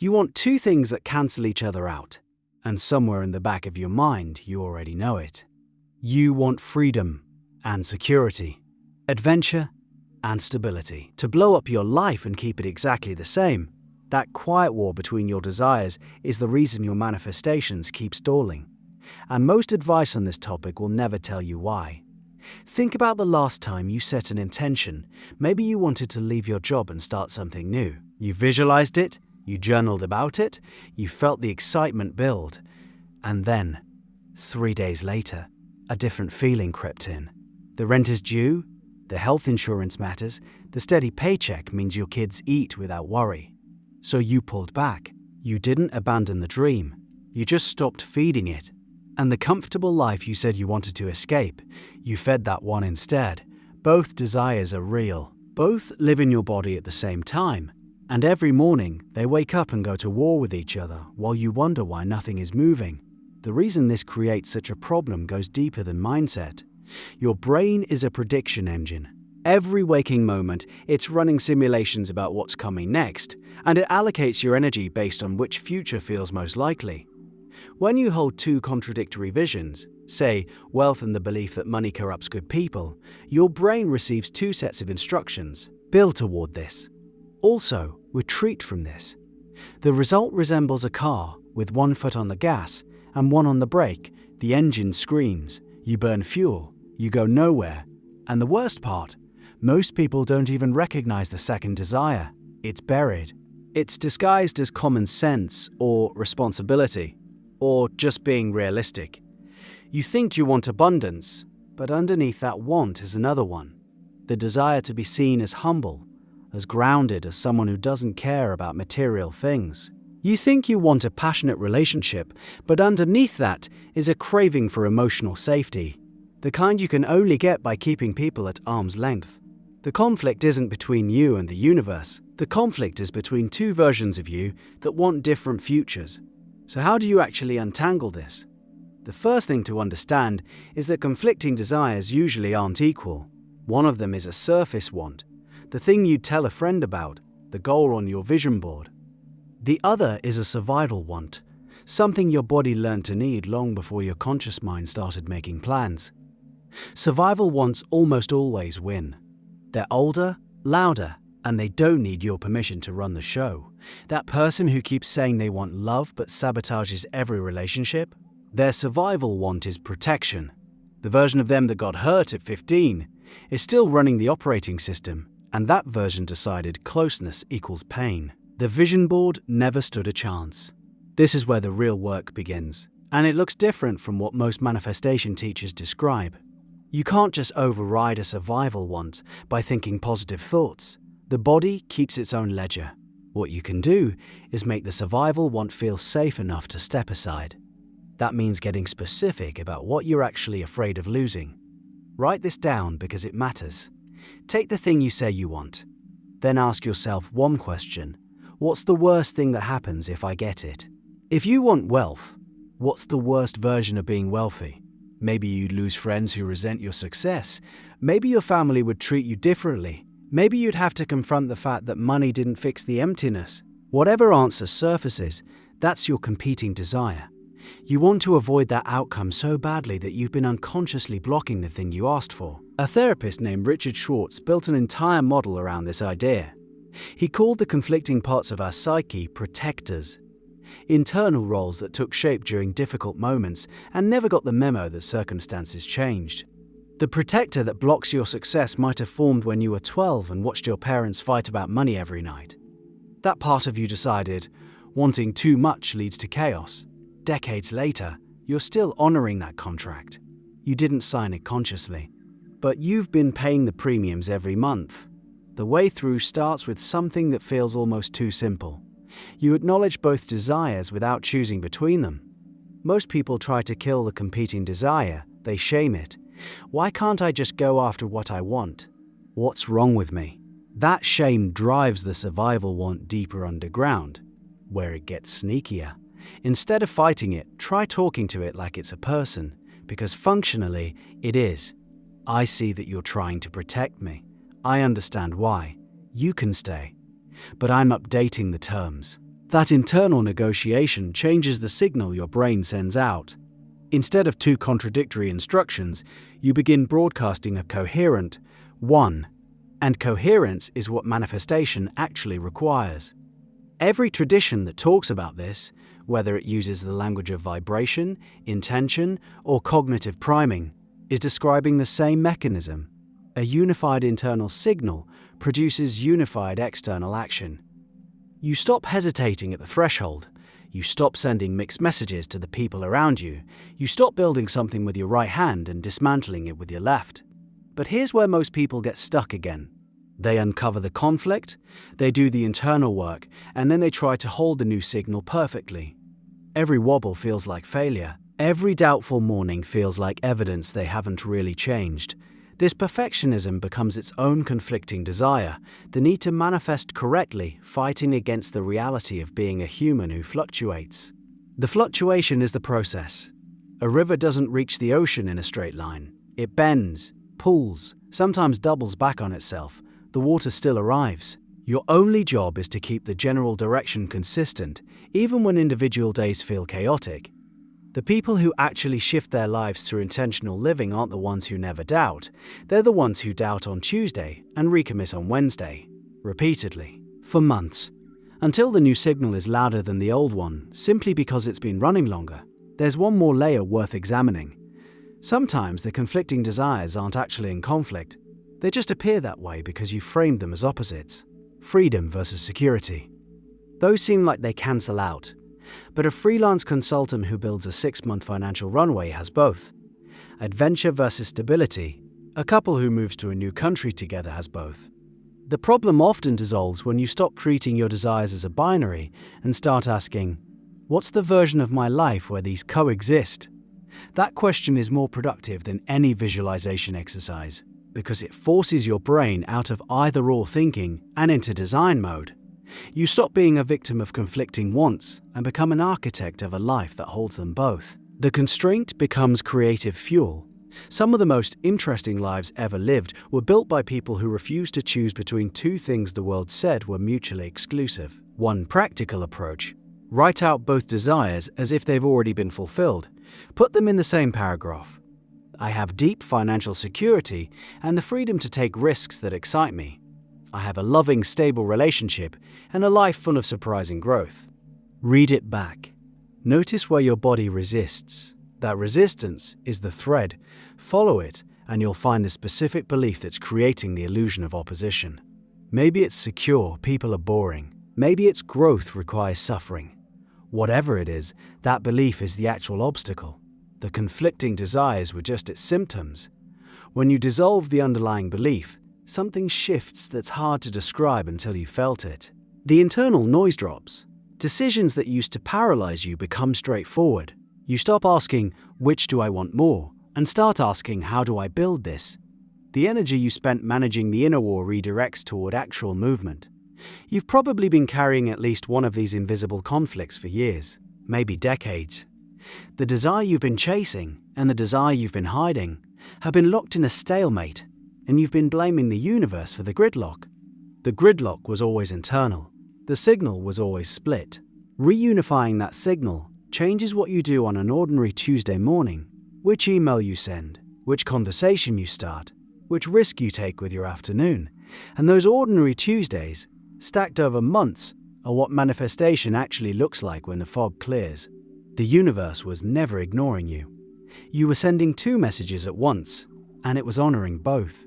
You want two things that cancel each other out, and somewhere in the back of your mind you already know it. You want freedom and security, adventure and stability. To blow up your life and keep it exactly the same, that quiet war between your desires is the reason your manifestations keep stalling. And most advice on this topic will never tell you why. Think about the last time you set an intention. Maybe you wanted to leave your job and start something new. You visualized it, you journaled about it, you felt the excitement build. And then, 3 days later, a different feeling crept in. The rent is due, the health insurance matters, the steady paycheck means your kids eat without worry. So you pulled back. You didn't abandon the dream. You just stopped feeding it. And the comfortable life you said you wanted to escape, you fed that one instead. Both desires are real. Both live in your body at the same time. And every morning, they wake up and go to war with each other while you wonder why nothing is moving. The reason this creates such a problem goes deeper than mindset. Your brain is a prediction engine. Every waking moment, it's running simulations about what's coming next, and it allocates your energy based on which future feels most likely. When you hold two contradictory visions, say wealth and the belief that money corrupts good people, your brain receives two sets of instructions. Build toward this. Also, retreat from this. The result resembles a car with one foot on the gas and one on the brake. The engine screams, you burn fuel, you go nowhere. And the worst part, most people don't even recognize the second desire. It's buried. It's disguised as common sense or responsibility, or just being realistic. You think you want abundance, but underneath that want is another one. The desire to be seen as humble, as grounded as someone who doesn't care about material things. You think you want a passionate relationship, but underneath that is a craving for emotional safety, the kind you can only get by keeping people at arm's length. The conflict isn't between you and the universe. The conflict is between two versions of you that want different futures. So how do you actually untangle this? The first thing to understand is that conflicting desires usually aren't equal. One of them is a surface want, the thing you'd tell a friend about, the goal on your vision board. The other is a survival want, something your body learned to need long before your conscious mind started making plans. Survival wants almost always win. They're older, louder, and they don't need your permission to run the show. That person who keeps saying they want love but sabotages every relationship, their survival want is protection. The version of them that got hurt at 15 is still running the operating system, and that version decided closeness equals pain. The vision board never stood a chance. This is where the real work begins, and it looks different from what most manifestation teachers describe. You can't just override a survival want by thinking positive thoughts. The body keeps its own ledger. What you can do is make the survival want feel safe enough to step aside. That means getting specific about what you're actually afraid of losing. Write this down because it matters. Take the thing you say you want. Then ask yourself one question. What's the worst thing that happens if I get it? If you want wealth, what's the worst version of being wealthy? Maybe you'd lose friends who resent your success. Maybe your family would treat you differently. Maybe you'd have to confront the fact that money didn't fix the emptiness. Whatever answer surfaces, that's your competing desire. You want to avoid that outcome so badly that you've been unconsciously blocking the thing you asked for. A therapist named Richard Schwartz built an entire model around this idea. He called the conflicting parts of our psyche protectors, internal roles that took shape during difficult moments and never got the memo that circumstances changed. The protector that blocks your success might have formed when you were 12 and watched your parents fight about money every night. That part of you decided, wanting too much leads to chaos. Decades later, you're still honoring that contract. You didn't sign it consciously, but you've been paying the premiums every month. The way through starts with something that feels almost too simple. You acknowledge both desires without choosing between them. Most people try to kill the competing desire. They shame it. Why can't I just go after what I want? What's wrong with me? That shame drives the survival want deeper underground, where it gets sneakier. Instead of fighting it, try talking to it like it's a person, because functionally, it is. I see that you're trying to protect me. I understand why. You can stay. But I'm updating the terms. That internal negotiation changes the signal your brain sends out. Instead of two contradictory instructions, you begin broadcasting a coherent one, and coherence is what manifestation actually requires. Every tradition that talks about this, whether it uses the language of vibration, intention, or cognitive priming, is describing the same mechanism. A unified internal signal produces unified external action. You stop hesitating at the threshold. You stop sending mixed messages to the people around you. You stop building something with your right hand and dismantling it with your left. But here's where most people get stuck again. They uncover the conflict, they do the internal work, and then they try to hold the new signal perfectly. Every wobble feels like failure. Every doubtful morning feels like evidence they haven't really changed. This perfectionism becomes its own conflicting desire, the need to manifest correctly, fighting against the reality of being a human who fluctuates. The fluctuation is the process. A river doesn't reach the ocean in a straight line. It bends, pulls, sometimes doubles back on itself. The water still arrives. Your only job is to keep the general direction consistent, even when individual days feel chaotic. The people who actually shift their lives through intentional living aren't the ones who never doubt. They're the ones who doubt on Tuesday and recommit on Wednesday, repeatedly, for months, until the new signal is louder than the old one, simply because it's been running longer. There's one more layer worth examining. Sometimes the conflicting desires aren't actually in conflict. They just appear that way because you framed them as opposites. Freedom versus security. Those seem like they cancel out. But a freelance consultant who builds a 6-month financial runway has both. Adventure versus stability. A couple who moves to a new country together has both. The problem often dissolves when you stop treating your desires as a binary and start asking, what's the version of my life where these coexist? That question is more productive than any visualization exercise, because it forces your brain out of either-or thinking and into design mode. You stop being a victim of conflicting wants and become an architect of a life that holds them both. The constraint becomes creative fuel. Some of the most interesting lives ever lived were built by people who refused to choose between two things the world said were mutually exclusive. One practical approach: write out both desires as if they've already been fulfilled. Put them in the same paragraph. I have deep financial security and the freedom to take risks that excite me. I have a loving, stable relationship and a life full of surprising growth. Read it back. Notice where your body resists. That resistance is the thread. Follow it, and you'll find the specific belief that's creating the illusion of opposition. Maybe it's secure, people are boring. Maybe it's growth requires suffering. Whatever it is, that belief is the actual obstacle. The conflicting desires were just its symptoms. When you dissolve the underlying belief, something shifts that's hard to describe until you felt it. The internal noise drops. Decisions that used to paralyze you become straightforward. You stop asking, which do I want more, and start asking, how do I build this? The energy you spent managing the inner war redirects toward actual movement. You've probably been carrying at least one of these invisible conflicts for years, maybe decades. The desire you've been chasing and the desire you've been hiding have been locked in a stalemate, and you've been blaming the universe for the gridlock. The gridlock was always internal. The signal was always split. Reunifying that signal changes what you do on an ordinary Tuesday morning, which email you send, which conversation you start, which risk you take with your afternoon. And those ordinary Tuesdays, stacked over months, are what manifestation actually looks like when the fog clears. The universe was never ignoring you. You were sending two messages at once, and it was honoring both.